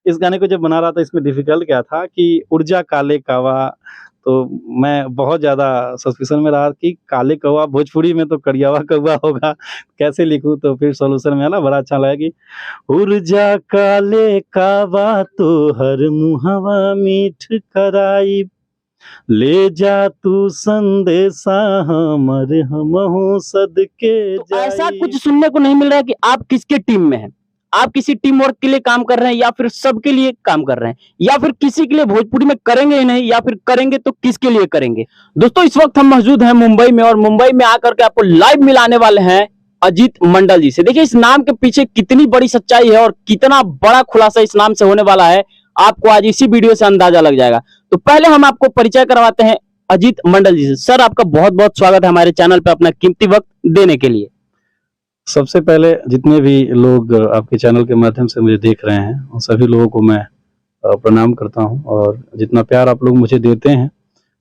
इस गाने को जब बना रहा था इसमें डिफ़िकल्ट क्या था कि ऊर्जा काले कावा, तो मैं बहुत ज़्यादा सस्पेंशन में रहा कि काले कौवा भोजपुरी में तो करियावा कौवा होगा, कैसे लिखूँ? तो फिर सॉल्यूशन में आना बड़ा अच्छा लगा कि ऊर्जा काले कावा तोहर मुहवा मीठ कराई, ले जा तू संदेशा हमर हमहु सदके तो ऐसा जाई। कुछ सुनने को नहीं मिल रहा है कि आप किसके टीम में हैं। आप किसी टीम वर्क के लिए काम कर रहे हैं या फिर सबके लिए काम कर रहे हैं या फिर किसी के लिए भोजपुरी में करेंगे ही नहीं या फिर करेंगे तो किसके लिए करेंगे। दोस्तों इस वक्त हम मौजूद हैं मुंबई में और मुंबई में आकर के आपको लाइव मिलाने वाले हैं अजीत मंडल जी से। देखिए इस नाम के पीछे कितनी बड़ी सच्चाई है और कितना बड़ा खुलासा इस नाम से होने वाला है, आपको आज इसी वीडियो से अंदाजा लग जाएगा। तो पहले हम आपको परिचय करवाते हैं अजीत मंडल जी से। सर आपका बहुत बहुत स्वागत है हमारे चैनल पे अपना कीमती वक्त देने के लिए। सबसे पहले जितने भी लोग आपके चैनल के माध्यम से मुझे देख रहे हैं, उन सभी लोगों को मैं प्रणाम करता हूं और जितना प्यार आप लोग मुझे देते हैं,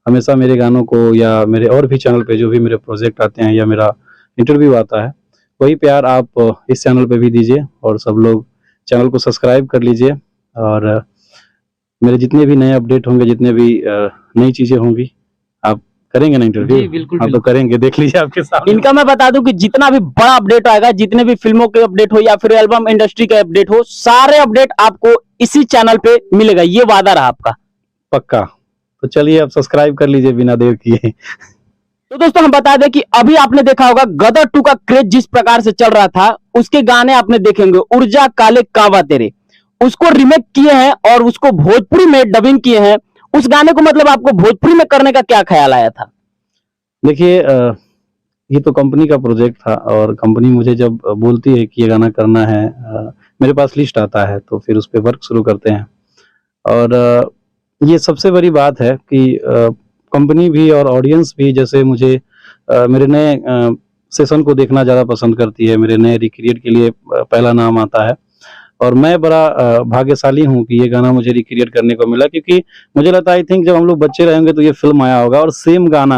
हमेशा मेरे गानों को या मेरे और भी चैनल पे जो भी मेरे प्रोजेक्ट आते हैं या मेरा इंटरव्यू आता है, वही प्यार आप इस चैनल पे भी दीजिए और सब लोग चैनल को सब्सक्राइब कर लीजिए और मेरे जितने भी नए अपडेट होंगे, जितने भी नई चीज़ें होंगी, आप करेंगे ना इंटरव्यू? जी, बिल्कुल, हाँ, तो करेंगे, देख लीजिए आपके सामने। इनका मैं बता दूं कि जितना भी बड़ा अपडेट आएगा, जितने भी फिल्मों के अपडेट हो या फिर एल्बम इंडस्ट्री के अपडेट हो, सारे अपडेट आपको इसी चैनल पे मिलेगा, ये वादा रहा आपका। पक्का। तो चलिए आप सब्सक्राइब कर लीजिए बिना देर किए। तो दोस्तों हम बता दें कि अभी आपने देखा होगा गदर 2 का क्रेज जिस प्रकार से चल रहा था, उसके गाने आपने देखेंगे ऊर्जा काले कावा तेरे, उसको रिमेक किए हैं और उसको भोजपुरी में डबिंग किए हैं। उस गाने को मतलब आपको भोजपुरी में करने का क्या ख्याल आया था? देखिए ये तो कंपनी का प्रोजेक्ट था और कंपनी मुझे जब बोलती है कि ये गाना करना है, मेरे पास लिस्ट आता है तो फिर उस पे वर्क शुरू करते हैं और ये सबसे बड़ी बात है कि कंपनी भी और ऑडियंस भी जैसे मुझे मेरे नए सेशन को देखना ज़्यादा पसंद करती है, मेरे नए रिक्रिएट के लिए पहला नाम आता है और मैं बड़ा भाग्यशाली हूँ कि ये गाना मुझे रिक्रिएट करने को मिला क्योंकि मुझे लगता है आई थिंक जब हम लोग बच्चे रहेंगे तो ये फ़िल्म आया होगा और सेम गाना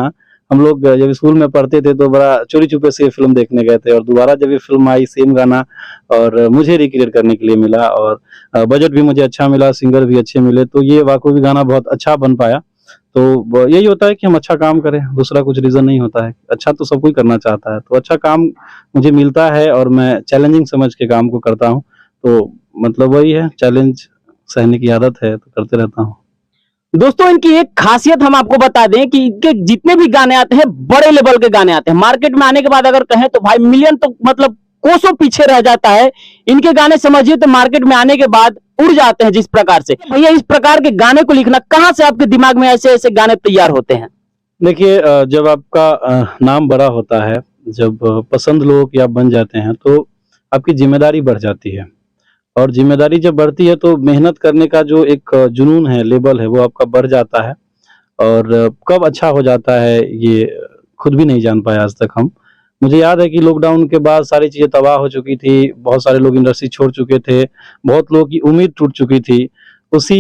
हम लोग जब स्कूल में पढ़ते थे तो बड़ा चोरी-छुपे से ये फ़िल्म देखने गए थे और दोबारा जब ये फ़िल्म आई सेम गाना और मुझे रिक्रिएट करने के लिए मिला और बजट भी मुझे अच्छा मिला, सिंगर भी अच्छे मिले, तो ये वाक़ई भी गाना बहुत अच्छा बन पाया। तो ब यही होता है कि हम अच्छा काम करें, दूसरा कुछ रीज़न नहीं होता है। अच्छा तो सब कोई करना चाहता है, तो अच्छा काम मुझे मिलता है और मैं चैलेंजिंग समझ के काम को करता हूँ। तो मतलब वही है, चैलेंज सहने की आदत है, तो करते रहता हूँ। दोस्तों इनकी एक खासियत हम आपको बता दें कि इनके जितने भी गाने आते हैं बड़े लेवल के गाने आते हैं। मार्केट में आने के बाद अगर कहें तो भाई मिलियन तो मतलब कोसों पीछे रह जाता है। इनके गाने समझिए तो मार्केट में आने के बाद उड़ जाते हैं जिस प्रकार से। भैया इस प्रकार के गाने को लिखना कहाँ से आपके दिमाग में ऐसे ऐसे गाने तैयार होते हैं? देखिए जब आपका नाम बड़ा होता है, जब पसंद लोगों की आप बन जाते हैं, तो आपकी ज़िम्मेदारी बढ़ जाती है और ज़िम्मेदारी जब बढ़ती है तो मेहनत करने का जो एक जुनून है, लेवल है, वो आपका बढ़ जाता है और कब अच्छा हो जाता है, ये खुद भी नहीं जान पाए आज तक हम। मुझे याद है कि लॉकडाउन के बाद सारी चीज़ें तबाह हो चुकी थी, बहुत सारे लोग इंडस्ट्री छोड़ चुके थे, बहुत लोगों की उम्मीद टूट चुकी थी। उसी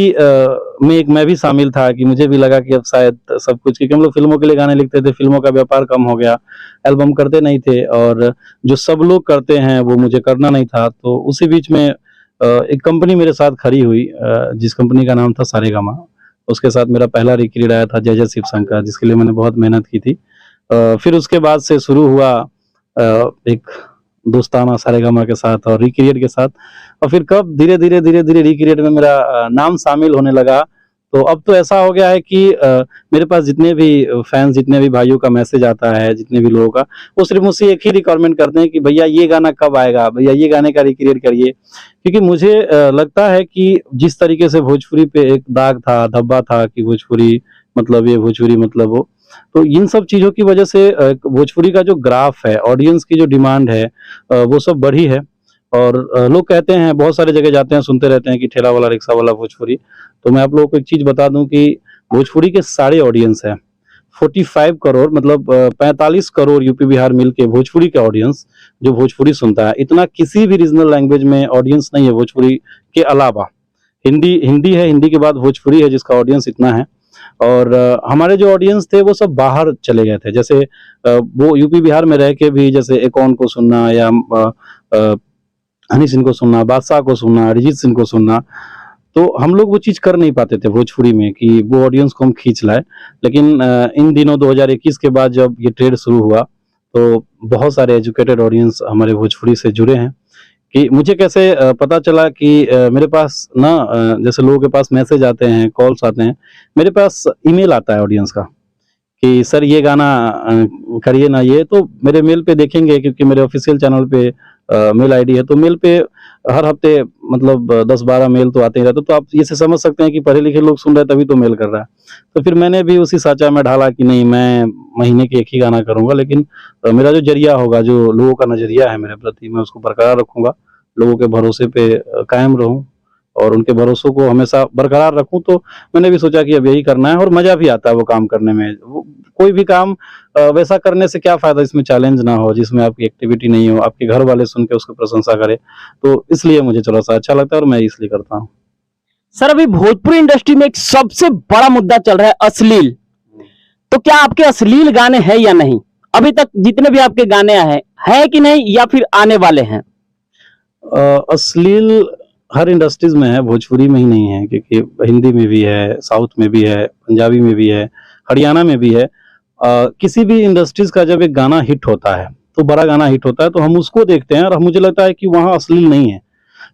में एक मैं भी शामिल था कि मुझे भी लगा कि अब शायद सब कुछ क्योंकि हम लोग फ़िल्मों के लिए गाने लिखते थे, फ़िल्मों का व्यापार कम हो गया, एल्बम करते नहीं थे और जो सब लोग करते हैं, वो मुझे करना नहीं था। तो उसी बीच में एक कंपनी मेरे साथ खड़ी हुई जिस कंपनी का नाम था सारेगामा। उसके साथ मेरा पहला रिक्रिएट आया था जय जय शिव शंकर जिसके लिए मैंने बहुत मेहनत की थी। फिर उसके बाद से शुरू हुआ एक दोस्ताना सारेगामा के साथ और रिक्रिएट के साथ और फिर कब धीरे-धीरे रिक्रिएट में मेरा नाम शामिल होने लगा। तो अब तो ऐसा हो गया है कि मेरे पास जितने भी फैन्स, जितने भी भाइयों का मैसेज आता है, जितने भी लोगों का, वो सिर्फ़ मुझसे एक ही रिक्वायरमेंट करते हैं कि भैया ये गाना कब आएगा? भैया ये गाने का रिक्रिएट करिए। क्योंकि मुझे लगता है कि जिस तरीके से भोजपुरी पे एक दाग था, धब्बा था कि भोजपुरी मतलब ये, भोजपुरी मतलब वो, तो इन सब चीज़ों की वजह से भोजपुरी का जो ग्राफ़ है, ऑडियंस की जो डिमांड है वो सब बढ़ी है और लोग कहते हैं बहुत सारी जगह जाते हैं, सुनते रहते हैं कि ठेला वाला, रिक्शा वाला भोजपुरी। तो मैं आप लोगों को एक चीज़ बता दूँ कि भोजपुरी के सारे ऑडियंस हैं, 45 करोड़ मतलब 45 करोड़ यूपी बिहार मिल के भोजपुरी का ऑडियंस जो भोजपुरी सुनता है, इतना किसी भी रीजनल लैंग्वेज में ऑडियंस नहीं है भोजपुरी के अलावा। हिंदी हिंदी है, हिंदी के बाद भोजपुरी है जिसका ऑडियंस इतना है और हमारे जो ऑडियंस थे वो सब बाहर चले गए थे। जैसे वो यूपी बिहार में रह के भी जैसे एकॉन को सुनना या हनी सिंह को सुनना, बादशाह को सुनना, अरिजीत सिंह को सुनना, तो हम लोग वो चीज़ कर नहीं पाते थे भोजपुरी में कि वो ऑडियंस को हम खींच लाएँ। लेकिन इन दिनों 2021 के बाद जब ये ट्रेंड शुरू हुआ, तो बहुत सारे एजुकेटेड ऑडियंस हमारे भोजपुरी से जुड़े हैं। कि मुझे कैसे पता चला कि मेरे पास ना जैसे लोगों के पास मैसेज आते हैं, कॉल्स आते हैं, मेरे पास ईमेल आता है ऑडियंस का कि सर ये गाना करिए ना ये, तो मेरे मेल पे देखेंगे क्योंकि मेरे ऑफ़िशियल चैनल पे मेल आईडी है, तो मेल पे हर हफ्ते मतलब 10-12 मेल तो आते ही रहते हैं, तो आप ये से समझ सकते हैं कि पढ़े-लिखे लोग सुन रहे हैं तभी तो मेल कर रहा है। तो फिर मैंने भी उसी साँचा में ढाला कि नहीं मैं महीने के 1 ही गाना करूँगा, लेकिन मेरा जो ज़रिया होगा, जो लोगों का नज़रिया है मेरे प्रति, मैं उसको बरकरार रखूँगा। लोगों के भरोसे पे कायम रहूँ और उनके भरोसों को हमेशा बरकरार रखूँ, तो मैंने भी सोचा कि अब यही करना है और मज़ा भी आता है वो काम करने में। वो कोई भी काम वैसा करने से क्या फ़ायदा जिसमें चैलेंज ना हो, जिसमें आपकी एक्टिविटी नहीं हो, आपके घर वाले सुन के उसकी प्रशंसा करें। तो इसलिए मुझे थोड़ा-सा अच्छा लगता है और मैं इसलिए करता हूँ। सर अभी भोजपुरी इंडस्ट्री में एक सबसे बड़ा मुद्दा चल रहा है अश्लील। तो क्या आपके अश्लील गाने हैं या नहीं? अभी तक जितने भी आपके गाने आए हैं, है कि नहीं या फिर आने वाले हैं? अश्लील हर इंडस्ट्रीज़ में है, भोजपुरी में ही नहीं है क्योंकि हिंदी में भी है, साउथ में भी है, पंजाबी में भी है, हरियाणा में भी है। किसी भी इंडस्ट्रीज़ का जब एक गाना हिट होता है, तो बड़ा गाना हिट होता है तो हम उसको देखते हैं और मुझे लगता है कि वहाँ अश्लील नहीं है।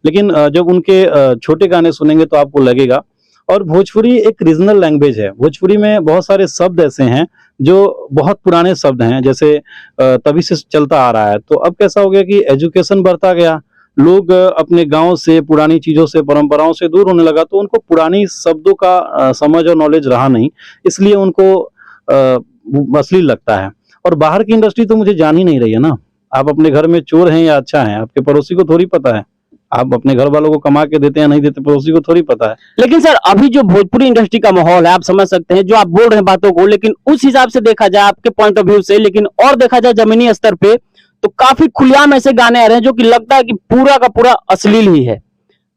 लेकिन जब उनके छोटे गाने सुनेंगे तो आपको लगेगा। और भोजपुरी एक रीजनल लैंग्वेज है। भोजपुरी में बहुत सारे शब्द ऐसे हैं जो बहुत पुराने शब्द हैं, जैसे तभी से चलता आ रहा है। तो अब कैसा हो गया कि एजुकेशन बढ़ता गया, लोग अपने गाँव से, पुरानी चीज़ों से, परंपराओं से दूर होने लगा, तो उनको पुरानी शब्दों का समझ और नॉलेज रहा नहीं, इसलिए उनको अश्लील लगता है। और बाहर की इंडस्ट्री तो मुझे जान ही नहीं रही है ना। आप अपने घर में चोर हैं या अच्छा हैं, आपके पड़ोसी को थोड़ी पता है। आप अपने घर वालों को कमा के देते हैं या नहीं देते, पड़ोसी को थोड़ी पता है। लेकिन सर अभी जो भोजपुरी इंडस्ट्री का माहौल है आप समझ सकते हैं, जो आप बोल रहे हैं बातों को, लेकिन उस हिसाब से देखा जाए आपके पॉइंट ऑफ व्यू से, लेकिन और देखा जाए जमीनी स्तर पे, तो काफी खुलेआम ऐसे गाने आ रहे हैं जो कि लगता है कि पूरा का पूरा अश्लील ही है।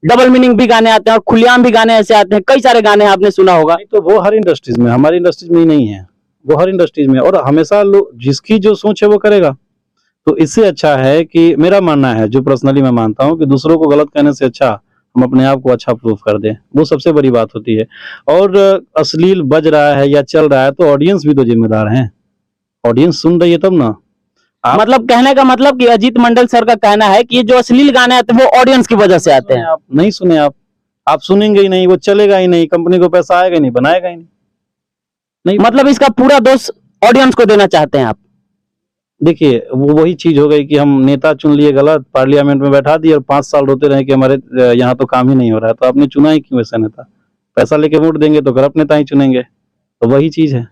डबल मीनिंग भी गाने आते हैं और खुलेआम भी गाने ऐसे आते हैं, कई सारे गाने आपने सुना होगा। नहीं तो वो हर इंडस्ट्रीज में, हमारी इंडस्ट्रीज में ही नहीं है, वो हर इंडस्ट्रीज में। और हमेशा लोग जिसकी जो सोच है वो करेगा। तो इससे अच्छा है कि मेरा मानना है, जो पर्सनली मैं मानता हूँ कि दूसरों को गलत कहने से अच्छा हम अपने आप को अच्छा प्रूफ कर दें, वो सबसे बड़ी बात होती है। और अश्लील बज रहा है या चल रहा है तो ऑडियंस भी तो जिम्मेदार है। ऑडियंस सुन रही है तब ना। आप मतलब कहने का मतलब कि अजीत मंडल सर का कहना है कि ये जो अश्लील गाने आते हैं वो ऑडियंस की वजह से आते हैं। आप नहीं सुने, आप सुनेंगे ही नहीं, वो चलेगा ही नहीं, कंपनी को पैसा आएगा ही नहीं, बनाएगा ही नहीं। नहीं मतलब इसका पूरा दोष ऑडियंस को देना चाहते हैं आप? देखिए, वो वही चीज़ हो गई कि हम नेता चुन लिए गलत, पार्लियामेंट में बैठा दिए और 5 साल रोते रहे कि हमारे यहाँ तो काम ही नहीं हो रहा है। तो आपने चुना ही क्यों ऐसा नेता? पैसा लेके वोट देंगे तो करप्ट नेता ही चुनेंगे। तो वही चीज़ है।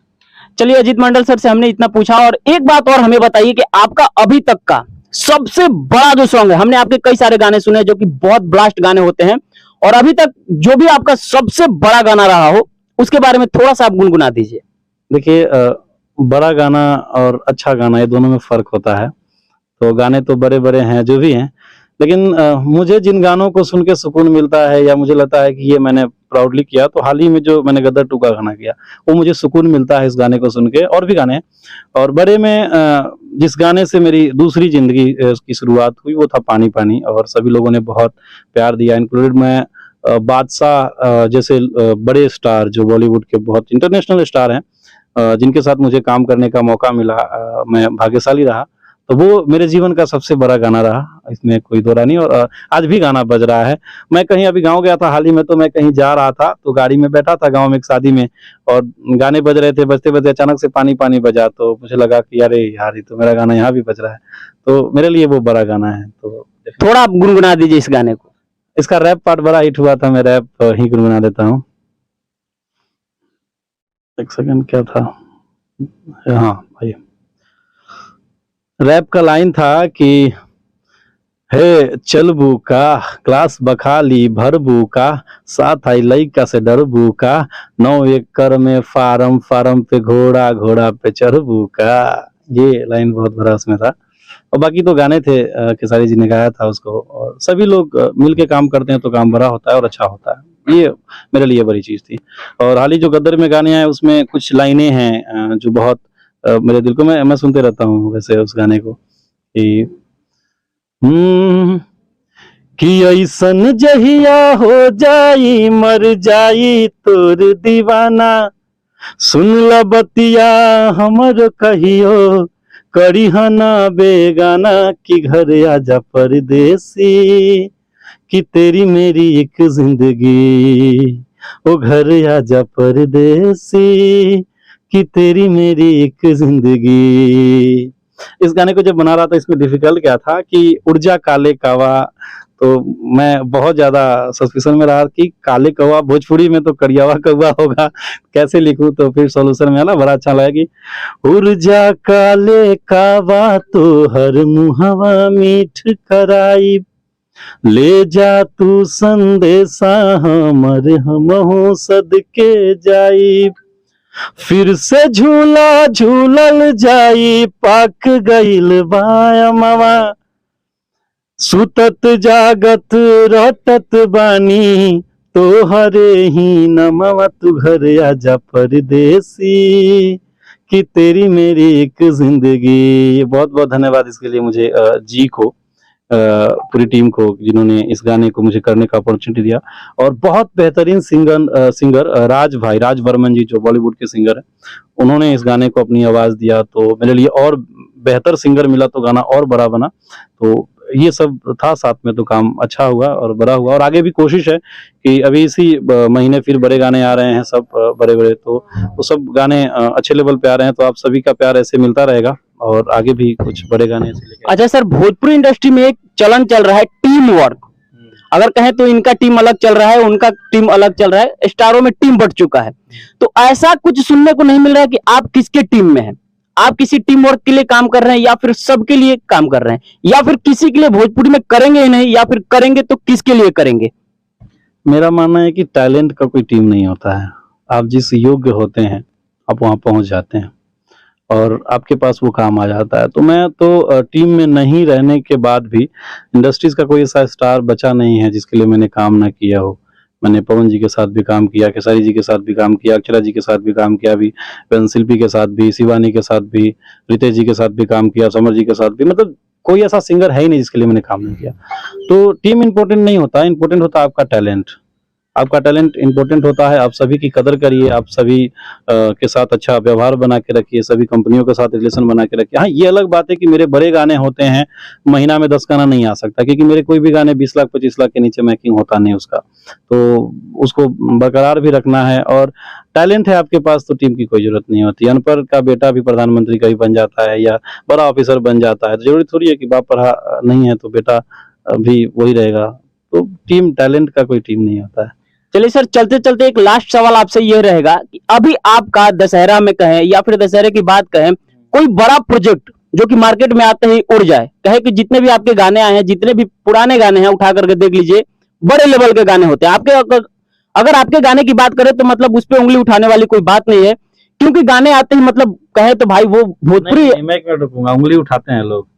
चलिए अजीत मंडल सर से हमने इतना पूछा, और एक बात और हमें बताइए कि आपका अभी तक का सबसे बड़ा जो सॉन्ग है, हमने आपके कई सारे गाने सुने जो कि बहुत ब्लास्ट गाने होते हैं, और अभी तक जो भी आपका सबसे बड़ा गाना रहा हो उसके बारे में थोड़ा सा आप गुनगुना दीजिए। देखिए बड़ा गाना और अच्छा गाना ये दोनों में फ़र्क होता है। तो गाने तो बड़े-बड़े हैं, जो भी हैं, लेकिन मुझे जिन गानों को सुन के सुकून मिलता है या मुझे लगता है कि ये मैंने प्राउडली किया, तो हाल ही में जो मैंने गदर 2 का गाना किया, वो मुझे सुकून मिलता है इस गाने को सुन के। और भी गाने हैं। और बड़े में जिस गाने से मेरी दूसरी ज़िंदगी की शुरुआत हुई वो था पानी पानी, और सभी लोगों ने बहुत प्यार दिया, इंक्लूडेड मैं। बादशाह जैसे बड़े स्टार जो बॉलीवुड के बहुत इंटरनेशनल स्टार हैं, जिनके साथ मुझे काम करने का मौका मिला, मैं भाग्यशाली रहा। तो वो मेरे जीवन का सबसे बड़ा गाना रहा, इसमें कोई दो राय नहीं। और आज भी गाना बज रहा है। मैं कहीं अभी गाँव गया था हाल ही में, तो मैं कहीं जा रहा था, तो गाड़ी में बैठा था गाँव में एक शादी में, और गाने बज रहे थे, बजते-बजते अचानक से पानी पानी बजा, तो मुझे लगा कि अरे यार! ये तो मेरा गाना यहाँ भी बज रहा है। तो मेरे लिए वो बड़ा गाना है। तो थोड़ा आप गुनगुना दीजिए इस गाने को। इसका रैप पार्ट बड़ा हिट हुआ था, मैं रैप ही गुनगुना देता हूँ। एक सेकंड, क्या था? हाँ भाई, रैप का लाइन था कि हे चलबू का क्लास बखाली भरबू का, साथ आई लइका से डरबू का, 9 एकड़ में फार्म फार्म पे घोड़ा घोड़ा पे चढ़बू का। ये लाइन बहुत बड़ा उसमें था। और बाकी तो गाने थे, खेसारी जी ने गाया था उसको, और सभी लोग मिल के काम करते हैं तो काम बड़ा होता है और अच्छा होता है। ये मेरे लिए बड़ी चीज़ थी। और हाल ही जो गदर में गाने आए उसमें कुछ लाइनें हैं जो बहुत मेरे दिल को, मैं सुनते रहता हूँ वैसे उस गाने को कि कि ऐसन जहिया हो जाई मर जाई तोर दीवाना, सुन ल बतिया हमर कहियो करी हना बेगाना, कि घर आजा परदेसी कि तेरी मेरी एक जिंदगी, ओ घर आजा परदेसी कि तेरी मेरी एक जिंदगी। इस गाने को जब बना रहा था इसमें डिफिकल्ट क्या था कि उर्जा काले कावा, तो मैं बहुत ज्यादा सस्पिशन में रहा कि काले कौवा भोजपुरी में तो करियावा कौवा होगा, कैसे लिखूं, तो फिर सॉल्यूशन में आना बड़ा अच्छा लगा कि उर्जा काले कावा तो हर मुहवा मीठ कराई, ले जा तू संदेशा हमर हमहु सदके जाई, फिर से झूला झूलल जाई पाक गईल बायमवा, सुतत जागत रटत बानी तोहरे ही नमवा, तू घर आजा परदेसी कि तेरी मेरी एक जिंदगी। बहुत बहुत धन्यवाद इसके लिए मुझे जी को, पूरी टीम को, जिन्होंने इस गाने को मुझे करने का अपॉर्चुनिटी दिया। और बहुत बेहतरीन सिंगर राज वर्मन जी जो बॉलीवुड के सिंगर हैं, उन्होंने इस गाने को अपनी आवाज दिया, तो मेरे लिए और बेहतर सिंगर मिला तो गाना और बड़ा बना। तो ये सब था साथ में, तो काम अच्छा हुआ और बड़ा हुआ। और आगे भी कोशिश है कि अभी इसी महीने फिर बड़े गाने आ रहे हैं, सब बड़े-बड़े, तो वो सब गाने अच्छे लेवल पे आ रहे हैं, तो आप सभी का प्यार ऐसे मिलता रहेगा और आगे भी कुछ बड़े गाने ऐसे लेके। अच्छा सर, भोजपुरी इंडस्ट्री में एक चलन चल रहा है टीम वर्क, अगर कहें तो इनका टीम अलग चल रहा है, उनका टीम अलग चल रहा है, स्टारों में टीम बट चुका है। तो ऐसा कुछ सुनने को नहीं मिल रहा है कि आप किसके टीम में हैं, आप किसी टीम वर्क के लिए काम कर रहे हैं या फिर सबके लिए काम कर रहे हैं, या फिर किसी के लिए भोजपुरी में करेंगे ही नहीं, या फिर करेंगे तो किसके लिए करेंगे? मेरा मानना है कि टैलेंट का कोई टीम नहीं होता है। आप जिस योग्य होते हैं आप वहाँ पहुँच जाते हैं और आपके पास वो काम आ जाता है। तो मैं तो टीम में नहीं रहने के बाद भी इंडस्ट्रीज का कोई ऐसा स्टार बचा नहीं है जिसके लिए मैंने काम ना किया हो। मैंने पवन जी के साथ भी काम किया, खेसारी जी के साथ भी काम किया, अक्षरा जी के साथ भी काम किया, अभी शिल्पी के साथ भी, शिवानी के साथ भी, रितेश जी के साथ भी काम किया, समर जी के साथ भी। मतलब कोई ऐसा सिंगर है ही नहीं जिसके लिए मैंने काम नहीं किया। तो टीम इम्पोर्टेंट नहीं होता, इम्पोर्टेंट होता है आपका टैलेंट। आपका टैलेंट इम्पोर्टेंट होता है, आप सभी की कदर करिए, आप सभी के साथ अच्छा व्यवहार बना के रखिए, सभी कंपनियों के साथ रिलेशन बना के रखिए। हाँ, ये अलग बात है कि मेरे बड़े गाने होते हैं, महीना में 10 गाना नहीं आ सकता, क्योंकि मेरे कोई भी गाने 20 लाख 25 लाख के नीचे मेकिंग होता नहीं उसका, तो उसको बरकरार भी रखना है। और टैलेंट है आपके पास तो टीम की कोई जरूरत नहीं होती। अनपढ़ का बेटा भी प्रधानमंत्री का ही बन जाता है या बड़ा ऑफिसर बन जाता है, तो जरूरी थोड़ी है कि बाप पढ़ा नहीं है तो बेटा भी वही रहेगा। तो टीम, टैलेंट का कोई टीम नहीं होता है। चलिए सर, चलते चलते एक लास्ट सवाल आपसे यह रहेगा कि अभी आपका दशहरा में कहें या फिर दशहरे की बात कहें, कोई बड़ा प्रोजेक्ट जो कि मार्केट में आते ही उड़ जाए, कहे कि जितने भी आपके गाने आए हैं, जितने भी पुराने गाने हैं उठा करके देख लीजिए, बड़े लेवल के गाने होते हैं आपके। अगर आपके गाने की बात करें तो मतलब उस पर उंगली उठाने वाली कोई बात नहीं है, क्योंकि गाने आते ही मतलब कहे तो भाई वो भोजपुरी। मैं क्यों रुकूंगा, उंगली उठाते हैं लोग,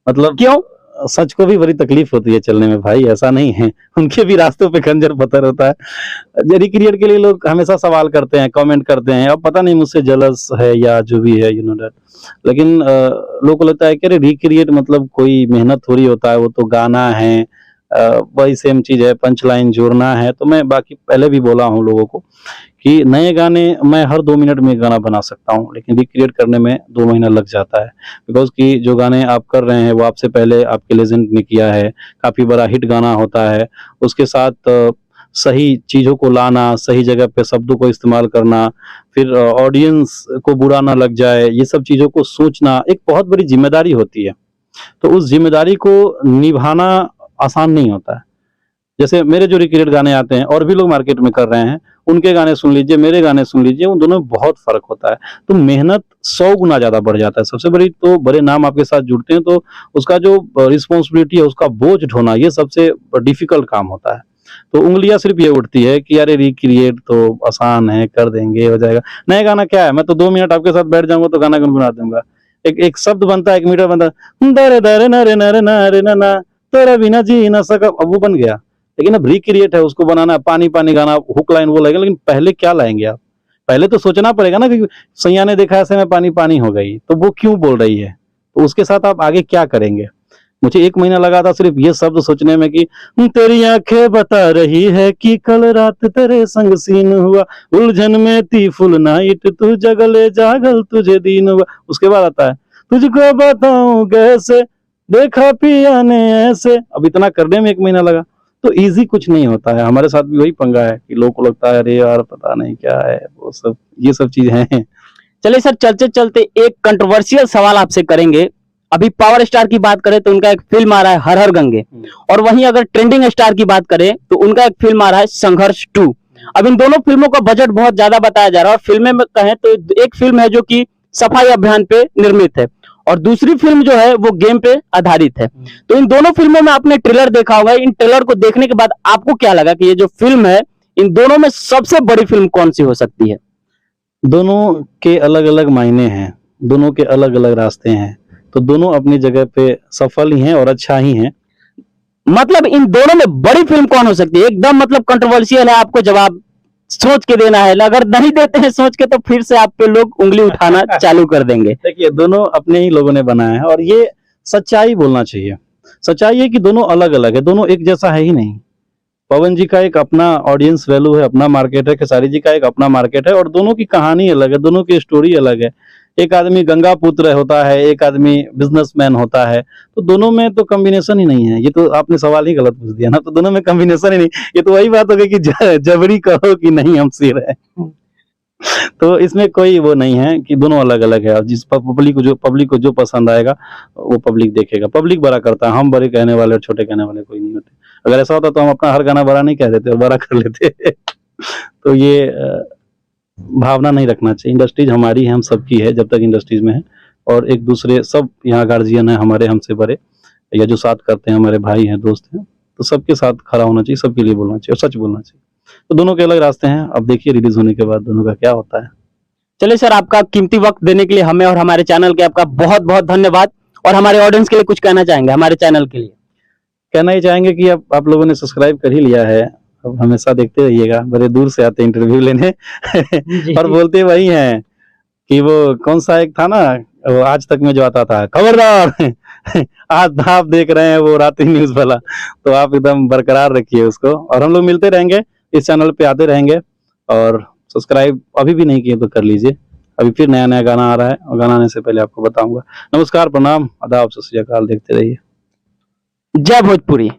मतलब क्यों? सच को भी बड़ी तकलीफ होती है चलने में भाई, ऐसा नहीं है, उनके भी रास्तों पे खंजर पत्थर होता है। रिक्रिएट के लिए लोग हमेशा सवाल करते हैं, कमेंट करते हैं, अब पता नहीं मुझसे जलस है या जो भी है, यू नो दैट। लेकिन लोगों को लगता है कि अरे रिक्रिएट मतलब कोई मेहनत थोड़ी होता है, वो तो गाना है, वही सेम चीज है, पंच लाइन जोड़ना है। तो मैं बाकी पहले भी बोला हूँ लोगों को कि नए गाने मैं हर 2 मिनट में एक गाना बना सकता हूँ, लेकिन रिक्रिएट करने में 2 महीना लग जाता है, बिकॉज कि जो गाने आप कर रहे हैं वो आपसे पहले आपके लेजेंड ने किया है, काफी बड़ा हिट गाना होता है, उसके साथ सही चीजों को लाना, सही जगह पे शब्दों को इस्तेमाल करना, फिर ऑडियंस को बुरा ना लग जाए, ये सब चीजों को सोचना एक बहुत बड़ी जिम्मेदारी होती है। तो उस जिम्मेदारी को निभाना आसान नहीं होता है। जैसे मेरे जो रिक्रिएट गाने आते हैं और भी लोग मार्केट में कर रहे हैं, उनके गाने सुन लीजिए, मेरे गाने सुन लीजिए, उन दोनों में बहुत फर्क होता है। तो मेहनत 100 गुना ज्यादा बढ़ जाता है। सबसे बड़ी तो बड़े नाम आपके साथ जुड़ते हैं तो उसका जो रिस्पॉन्सिबिलिटी है, उसका बोझ ढोना, ये सबसे डिफिकल्ट काम होता है। तो उंगलियां सिर्फ ये उठती है कि अरे रिक्रिएट तो आसान है, कर देंगे, हो जाएगा। नया गाना क्या है, मैं तो 2 मिनट आपके साथ बैठ जाऊंगा तो गाना गुनगुना दूंगा। एक शब्द बनता है, 1 मीटर बनता है, दरे दरे नरे नरे नरे ना तेरा बिना जी ना सका, अब वो बन गया। लेकिन अब रिक्रिएट है, उसको बनाना, पानी पानी गाना, हुक लाइन वो लगेगा, लेकिन पहले क्या लाएंगे आप? पहले तो सोचना पड़ेगा ना कि सैया ने देखा ऐसे में पानी पानी हो गई, तो वो क्यों बोल रही है, तो उसके साथ आप आगे क्या करेंगे? मुझे 1 महीना लगा था सिर्फ ये शब्द सोचने में कि तेरी आंखें बता रही है कि कल रात तेरे संग सीन हुआ, उलझन में थी फुल नाइट, तू जगले जागल तुझे दीन हुआ। उसके बाद आता है तुझको बताऊं कैसे देखा पिया ने ऐसे। अब इतना करने में 1 महीना लगा। तो इजी कुछ नहीं होता है, हमारे साथ भी वही पंगा है कि लोगों को लगता है अरे यार पता नहीं क्या है, वो सब ये सब चीज है। चलिए सर, चलते चलते एक कंट्रोवर्शियल सवाल आपसे करेंगे। अभी पावर स्टार की बात करें तो उनका एक फिल्म आ रहा है हर हर गंगे, और वहीं अगर ट्रेंडिंग स्टार की बात करें तो उनका एक फिल्म आ रहा है संघर्ष 2। अब इन दोनों फिल्मों का बजट बहुत ज्यादा बताया जा रहा है, और फिल्में में कहें तो एक फिल्म है जो कि सफाई अभियान पे निर्मित है, और दूसरी फिल्म जो है वो गेम पे आधारित है। तो इन दोनों फिल्मों में आपने ट्रेलर देखा होगा, इन ट्रेलर को देखने के बाद आपको क्या लगा कि ये जो फिल्म है, इन दोनों में सबसे बड़ी फिल्म कौन सी हो सकती है? दोनों के अलग अलग मायने हैं, दोनों के अलग अलग रास्ते हैं, तो दोनों अपनी जगह पे सफल ही हैं और अच्छा ही हैं। मतलब इन दोनों में बड़ी फिल्म कौन हो सकती है? एकदम मतलब कंट्रोवर्शियल है, आपको जवाब सोच के देना है। अगर नहीं देते हैं सोच के तो फिर से आप पे लोग उंगली उठाना चालू कर देंगे। देखिए दोनों अपने ही लोगों ने बनाया है और ये सच्चाई बोलना चाहिए। सच्चाई है कि दोनों अलग अलग है, दोनों एक जैसा है ही नहीं। पवन जी का एक अपना ऑडियंस वैल्यू है, अपना मार्केट है, खेसारी जी का एक अपना मार्केट है, और दोनों की कहानी अलग है, दोनों की स्टोरी अलग है। एक आदमी गंगा पुत्र होता है, एक आदमी बिजनेसमैन होता है, तो दोनों में तो कॉम्बिनेशन ही नहीं है। ये तो आपने सवाल ही गलत पूछ दिया ना, तो दोनों में कॉम्बिनेशन ही नहीं। ये तो वही बात हो गई कि जबरी कहो कि नहीं हम सिर है। तो इसमें कोई वो नहीं है कि दोनों अलग अलग है, और जिस पब्लिक को जो पसंद आएगा वो पब्लिक देखेगा। पब्लिक बड़ा करता है, हम बड़े कहने वाले और छोटे कहने वाले कोई नहीं होते। अगर ऐसा होता तो हम अपना हर गाना बड़ा नहीं कह देते और बड़ा कर लेते। तो ये भावना नहीं रखना चाहिए। इंडस्ट्रीज हमारी है, हम सबकी है जब तक इंडस्ट्रीज में है, और एक दूसरे सब यहाँ गार्जियन है हमारे, हमसे बड़े या जो साथ करते हैं हमारे भाई हैं, दोस्त हैं, तो सबके साथ खड़ा होना चाहिए, सबके लिए बोलना चाहिए और सच बोलना चाहिए। तो दोनों के अलग रास्ते हैं, अब देखिए रिलीज होने के बाद दोनों का क्या होता है। चलिए सर, आपका कीमती वक्त देने के लिए हमें और हमारे चैनल के आपका बहुत बहुत धन्यवाद। और हमारे ऑडियंस के लिए कुछ कहना चाहेंगे हमारे चैनल के लिए? कहना ही चाहेंगे कि अब आप लोगों ने सब्सक्राइब कर ही लिया है, अब हमेशा देखते रहिएगा। बड़े दूर से आते हैं इंटरव्यू लेने और बोलते वही हैं कि वो कौन सा एक था ना, वो आज तक में जो आता था, खबरदार। आज आप देख रहे हैं वो रात्रि न्यूज वाला, तो आप एकदम बरकरार रखिए उसको, और हम लोग मिलते रहेंगे, इस चैनल पे आते रहेंगे। और सब्सक्राइब अभी भी नहीं किए तो कर लीजिए, अभी फिर नया नया गाना आ रहा है, और गाना आने से पहले आपको बताऊंगा। नमस्कार, प्रणाम, आदाब, सत श्री अकाल, देखते रहिए। जय भोजपुरी।